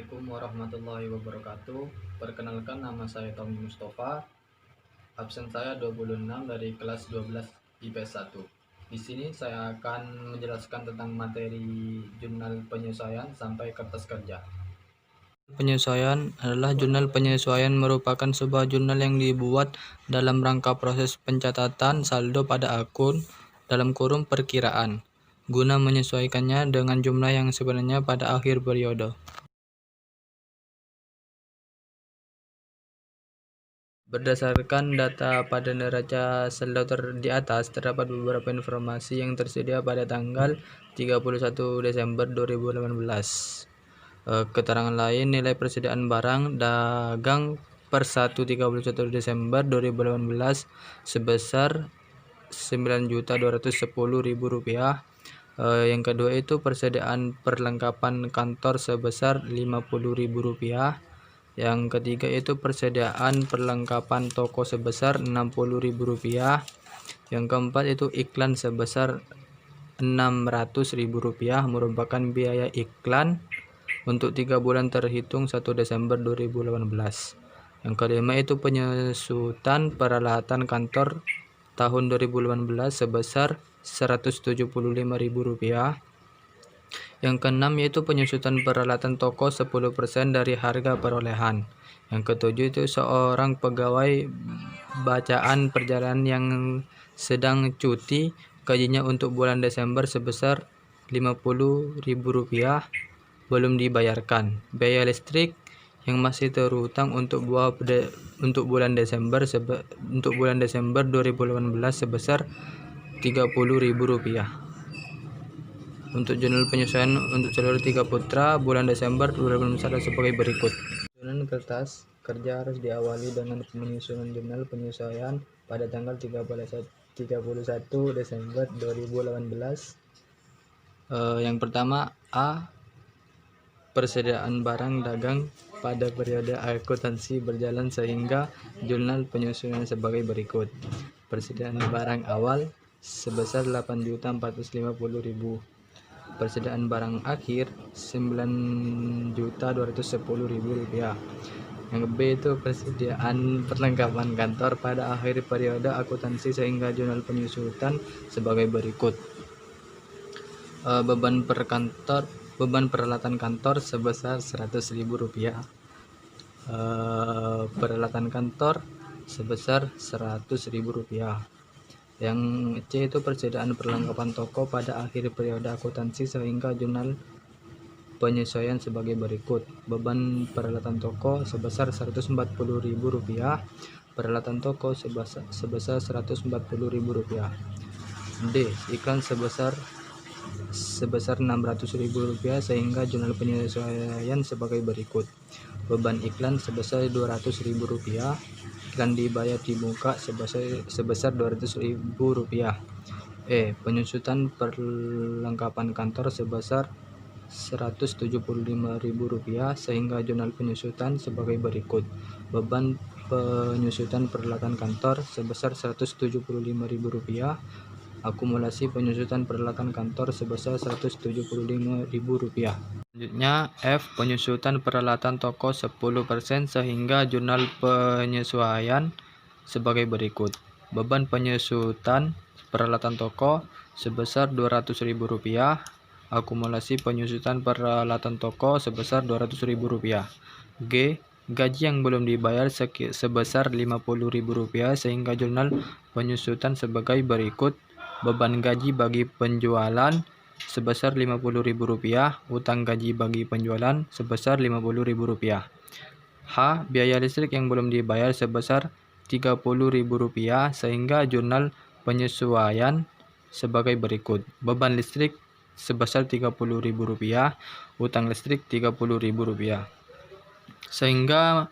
Assalamualaikum warahmatullahi wabarakatuh. Perkenalkan, nama saya Tommy Mustafa. Absen saya 26 dari kelas 12 IPS 1. Di sini saya akan menjelaskan tentang materi jurnal penyesuaian sampai kertas kerja. Penyesuaian adalah jurnal penyesuaian merupakan sebuah jurnal yang dibuat dalam rangka proses pencatatan saldo pada akun dalam kurung perkiraan, guna menyesuaikannya dengan jumlah yang sebenarnya pada akhir periode. Berdasarkan data pada neraca saldo di atas, terdapat beberapa informasi yang tersedia pada tanggal 31 Desember 2018. Keterangan lain, nilai persediaan barang dagang per 31 Desember 2018 sebesar Rp9.210.000. Yang kedua itu persediaan perlengkapan kantor sebesar Rp50.000. Yang ketiga itu persediaan perlengkapan toko sebesar Rp60.000. Yang keempat itu iklan sebesar Rp600.000 merupakan biaya iklan untuk 3 bulan terhitung 1 Desember 2018. Yang kelima itu penyusutan peralatan kantor tahun 2018 sebesar Rp175.000. Yang keenam yaitu penyusutan peralatan toko 10% dari harga perolehan. Yang ketujuh itu seorang pegawai bacaan perjalanan yang sedang cuti, gajinya untuk bulan Desember sebesar Rp50.000 belum dibayarkan. Biaya listrik yang masih terutang untuk bulan Desember 2018 sebesar Rp30.000. Untuk jurnal penyesuaian untuk seluruh 3 putra bulan Desember 2021 sebagai berikut. Susunan kertas kerja harus diawali dengan penyusunan jurnal penyesuaian pada tanggal 31 Desember 2018. Yang pertama, A. Persediaan barang dagang pada periode akuntansi berjalan sehingga jurnal penyesuaian sebagai berikut. Persediaan barang awal sebesar Rp8.450.000. Persediaan barang akhir Rp9.210.000. Yang B itu persediaan perlengkapan kantor pada akhir periode akuntansi sehingga jurnal penyusutan sebagai berikut. Beban peralatan kantor sebesar Rp100.000. Peralatan kantor sebesar Rp100.000. Yang C itu persediaan perlengkapan toko pada akhir periode akuntansi sehingga jurnal penyesuaian sebagai berikut. Beban peralatan toko sebesar Rp140.000. Peralatan toko sebesar Rp140.000. D. Iklan sebesar Rp600.000 sehingga jurnal penyesuaian sebagai berikut. Beban iklan sebesar Rp200.000. Iklan dibayar di muka sebesar Rp200.000. E. Penyusutan perlengkapan kantor sebesar Rp175.000 sehingga jurnal penyusutan sebagai berikut. Beban penyusutan peralatan kantor sebesar Rp175.000. Akumulasi penyusutan peralatan kantor sebesar Rp175.000. Selanjutnya F. Penyusutan peralatan toko 10% sehingga jurnal penyesuaian sebagai berikut. Beban penyusutan peralatan toko sebesar Rp200.000. Akumulasi penyusutan peralatan toko sebesar Rp200.000. G. Gaji yang belum dibayar sebesar Rp50.000 sehingga jurnal penyusutan sebagai berikut. Beban gaji bagi penjualan sebesar Rp50.000. Utang gaji bagi penjualan sebesar Rp50.000. H. Biaya listrik yang belum dibayar sebesar Rp30.000 sehingga jurnal penyesuaian sebagai berikut. Beban listrik sebesar Rp30.000. Utang listrik Rp30.000. Sehingga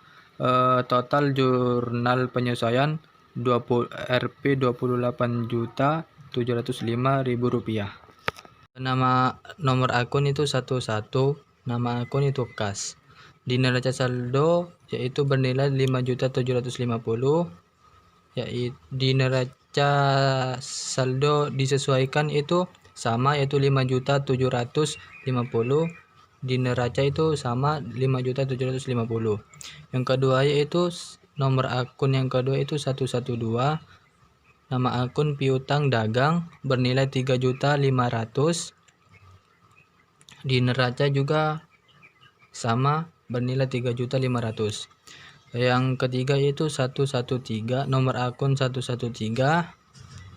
total jurnal penyesuaian Rp28.705.000. Nomor akun itu 11, nama akun itu kas. Di neraca saldo yaitu bernilai Rp5.750.000. Di neraca saldo disesuaikan itu sama, yaitu Rp5.750.000. di neraca itu sama 5.750.000. Yang kedua yaitu nomor akun yang kedua itu 112, nama akun piutang dagang bernilai 3.500.000, di neraca juga sama bernilai 3.500.000. Yang ketiga yaitu 113, nomor akun 113,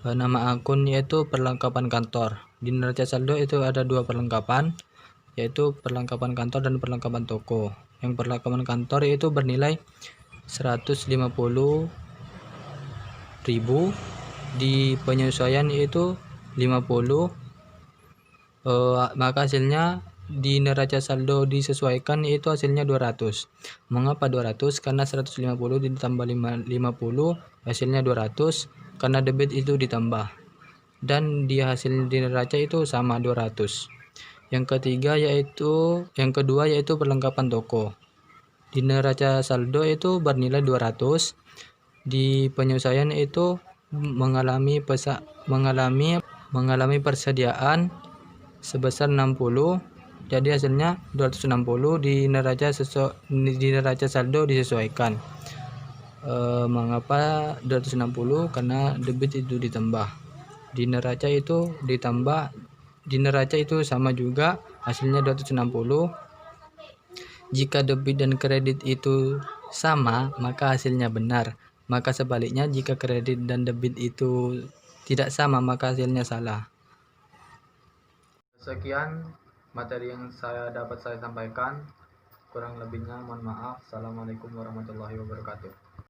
nama akun yaitu perlengkapan kantor. Di neraca saldo itu ada dua perlengkapan, yaitu perlengkapan kantor dan perlengkapan toko. Yang perlengkapan kantor itu bernilai 150.000, di penyesuaian itu 50, maka hasilnya di neraca saldo disesuaikan itu hasilnya 200. Mengapa 200? Karena 150 ditambah 50 hasilnya 200, karena debit itu ditambah, dan di hasil di neraca itu sama 200. Yang kedua yaitu perlengkapan toko. Di neraca saldo itu bernilai 200, di penyesuaian itu mengalami persediaan sebesar 60, jadi hasilnya 260, di neraca saldo disesuaikan. Mengapa 260? Karena debit itu ditambah, di neraca itu ditambah, di neraca itu sama juga hasilnya 260. Jika debit dan kredit itu sama, maka hasilnya benar. Maka sebaliknya, jika kredit dan debit itu tidak sama, maka hasilnya salah. Sekian materi yang dapat saya sampaikan. Kurang lebihnya mohon maaf. Assalamualaikum warahmatullahi wabarakatuh.